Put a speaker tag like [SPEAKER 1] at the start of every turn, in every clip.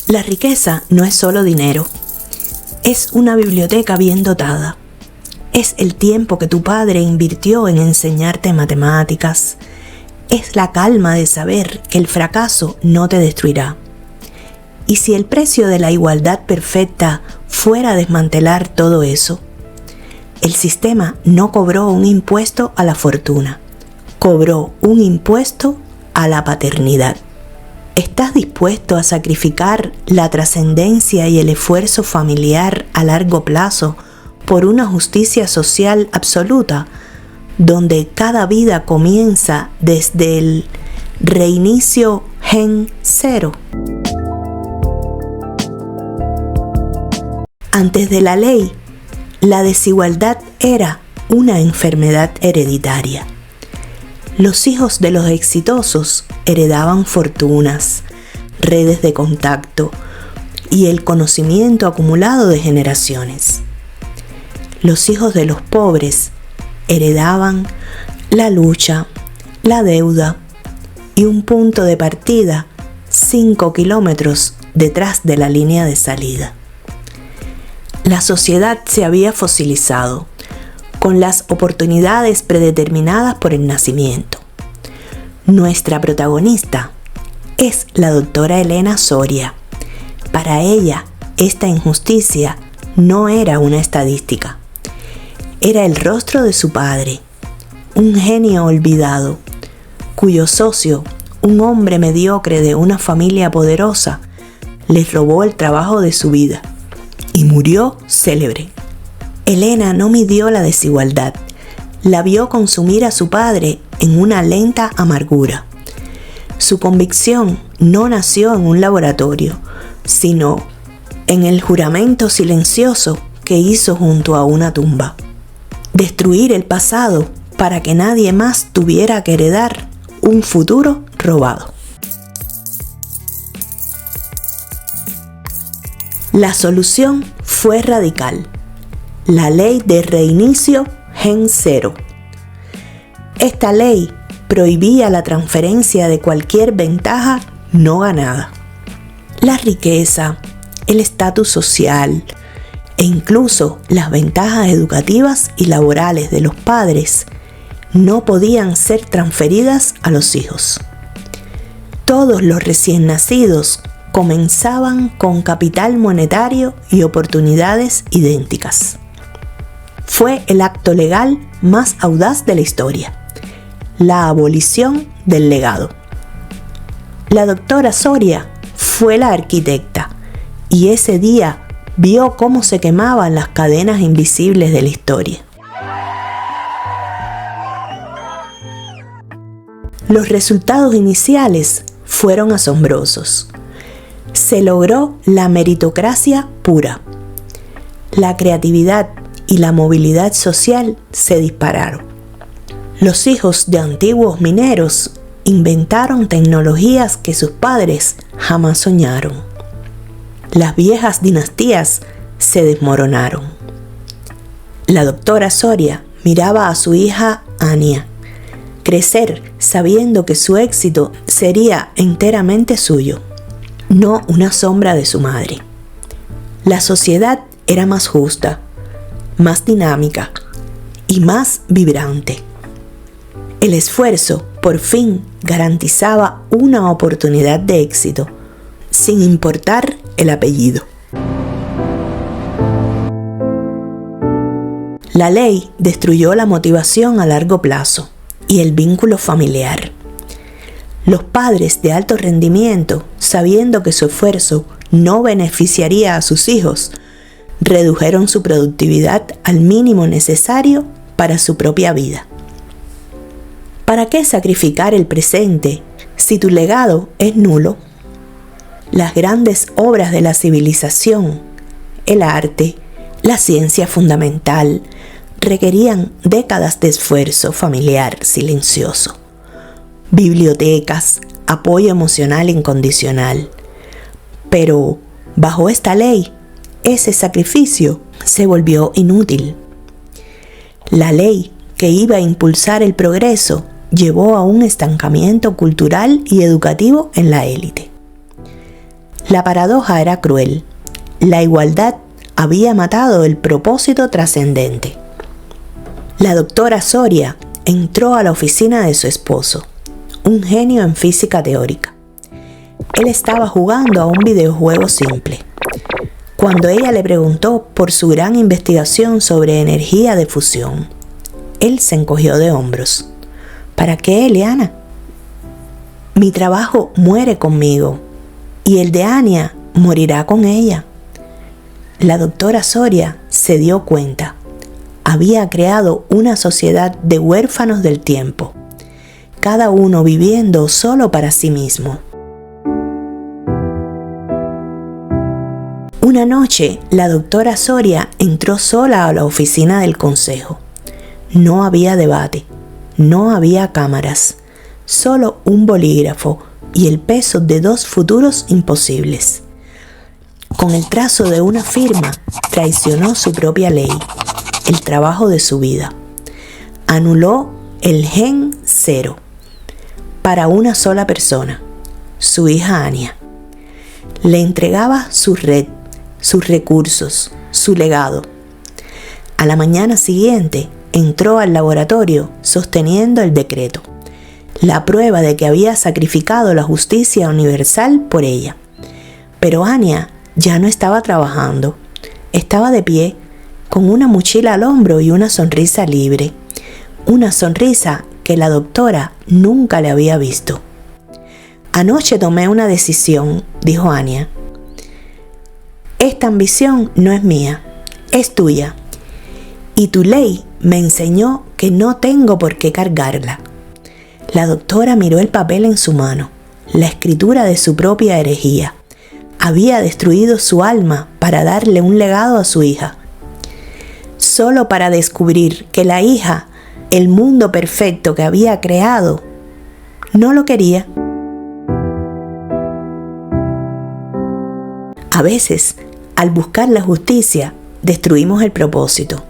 [SPEAKER 1] La riqueza no es solo dinero, es una biblioteca bien dotada. Es el tiempo que tu padre invirtió en enseñarte matemáticas. Es la calma de saber que el fracaso no te destruirá. ¿Y si el precio de la igualdad perfecta fuera desmantelar todo eso? El sistema no cobró un impuesto a la fortuna, cobró un impuesto a la paternidad. ¿Estás dispuesto a sacrificar la trascendencia y el esfuerzo familiar a largo plazo por una justicia social absoluta, donde cada vida comienza desde el reinicio gen 0? Antes de la ley, la desigualdad era una enfermedad hereditaria. Los hijos de los exitosos heredaban fortunas, redes de contacto y el conocimiento acumulado de generaciones. Los hijos de los pobres heredaban la lucha, la deuda y un punto de partida 5 kilómetros detrás de la línea de salida. La sociedad se había fosilizado, con las oportunidades predeterminadas por el nacimiento. Nuestra protagonista es la doctora Elena Soria. Para ella, esta injusticia no era una estadística. Era el rostro de su padre, un genio olvidado, cuyo socio, un hombre mediocre de una familia poderosa, les robó el trabajo de su vida y murió célebre. Elena no midió la desigualdad, la vio consumir a su padre en una lenta amargura. Su convicción no nació en un laboratorio, sino en el juramento silencioso que hizo junto a una tumba. Destruir el pasado para que nadie más tuviera que heredar un futuro robado. La solución fue radical. La ley de reinicio gen 0. Esta ley prohibía la transferencia de cualquier ventaja no ganada. La riqueza, el estatus social e incluso las ventajas educativas y laborales de los padres no podían ser transferidas a los hijos. Todos los recién nacidos comenzaban con capital monetario y oportunidades idénticas. Fue el acto legal más audaz de la historia, la abolición del legado. La doctora Soria fue la arquitecta y ese día vio cómo se quemaban las cadenas invisibles de la historia. Los resultados iniciales fueron asombrosos. Se logró la meritocracia pura. La creatividad y la movilidad social se dispararon. Los hijos de antiguos mineros inventaron tecnologías que sus padres jamás soñaron. Las viejas dinastías se desmoronaron. La doctora Soria miraba a su hija Ania crecer sabiendo que su éxito sería enteramente suyo, no una sombra de su madre. La sociedad era más justa, más dinámica y más vibrante. El esfuerzo, por fin, garantizaba una oportunidad de éxito, sin importar el apellido. La ley destruyó la motivación a largo plazo y el vínculo familiar. Los padres de alto rendimiento, sabiendo que su esfuerzo no beneficiaría a sus hijos, redujeron su productividad al mínimo necesario para su propia vida. ¿Para qué sacrificar el presente si tu legado es nulo? Las grandes obras de la civilización, el arte, la ciencia fundamental, requerían décadas de esfuerzo familiar silencioso, bibliotecas, apoyo emocional incondicional. Pero bajo esta ley, ese sacrificio se volvió inútil. La ley que iba a impulsar el progreso llevó a un estancamiento cultural y educativo en la élite. La paradoja era cruel. La igualdad había matado el propósito trascendente. La doctora Soria entró a la oficina de su esposo, un genio en física teórica. Él estaba jugando a un videojuego simple. Cuando ella le preguntó por su gran investigación sobre energía de fusión, él se encogió de hombros. ¿Para qué, Eliana? Mi trabajo muere conmigo y el de Anya morirá con ella. La doctora Soria se dio cuenta. Había creado una sociedad de huérfanos del tiempo, cada uno viviendo solo para sí mismo. Una noche, la doctora Soria entró sola a la oficina del consejo. No había debate, no había cámaras, solo un bolígrafo y el peso de 2 futuros imposibles. Con el trazo de una firma, traicionó su propia ley, el trabajo de su vida. Anuló el gen 0 para una sola persona, su hija Anya. Le entregaba su red, sus recursos, su legado. A la mañana siguiente, entró al laboratorio sosteniendo el decreto, la prueba de que había sacrificado la justicia universal por ella. Pero Anya ya no estaba trabajando. Estaba de pie, con una mochila al hombro y una sonrisa libre. Una sonrisa que la doctora nunca le había visto. Anoche tomé una decisión, dijo Anya. Esta ambición no es mía, es tuya. Y tu ley me enseñó que no tengo por qué cargarla. La doctora miró el papel en su mano, la escritura de su propia herejía. Había destruido su alma para darle un legado a su hija. Solo para descubrir que la hija, el mundo perfecto que había creado, no lo quería. A veces, al buscar la justicia, destruimos el propósito.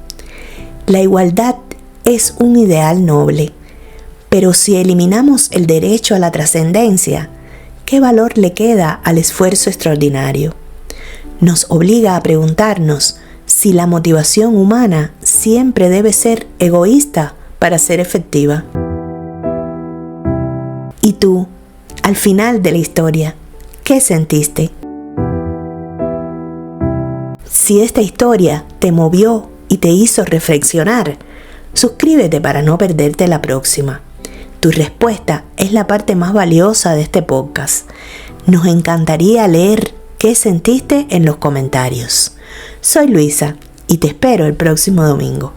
[SPEAKER 1] La igualdad es un ideal noble, pero si eliminamos el derecho a la trascendencia, ¿qué valor le queda al esfuerzo extraordinario? Nos obliga a preguntarnos si la motivación humana siempre debe ser egoísta para ser efectiva. ¿Y tú, al final de la historia, qué sentiste? Si esta historia te movió y te hizo reflexionar, suscríbete para no perderte la próxima. Tu respuesta es la parte más valiosa de este podcast. Nos encantaría leer qué sentiste en los comentarios. Soy Luisa y te espero el próximo domingo.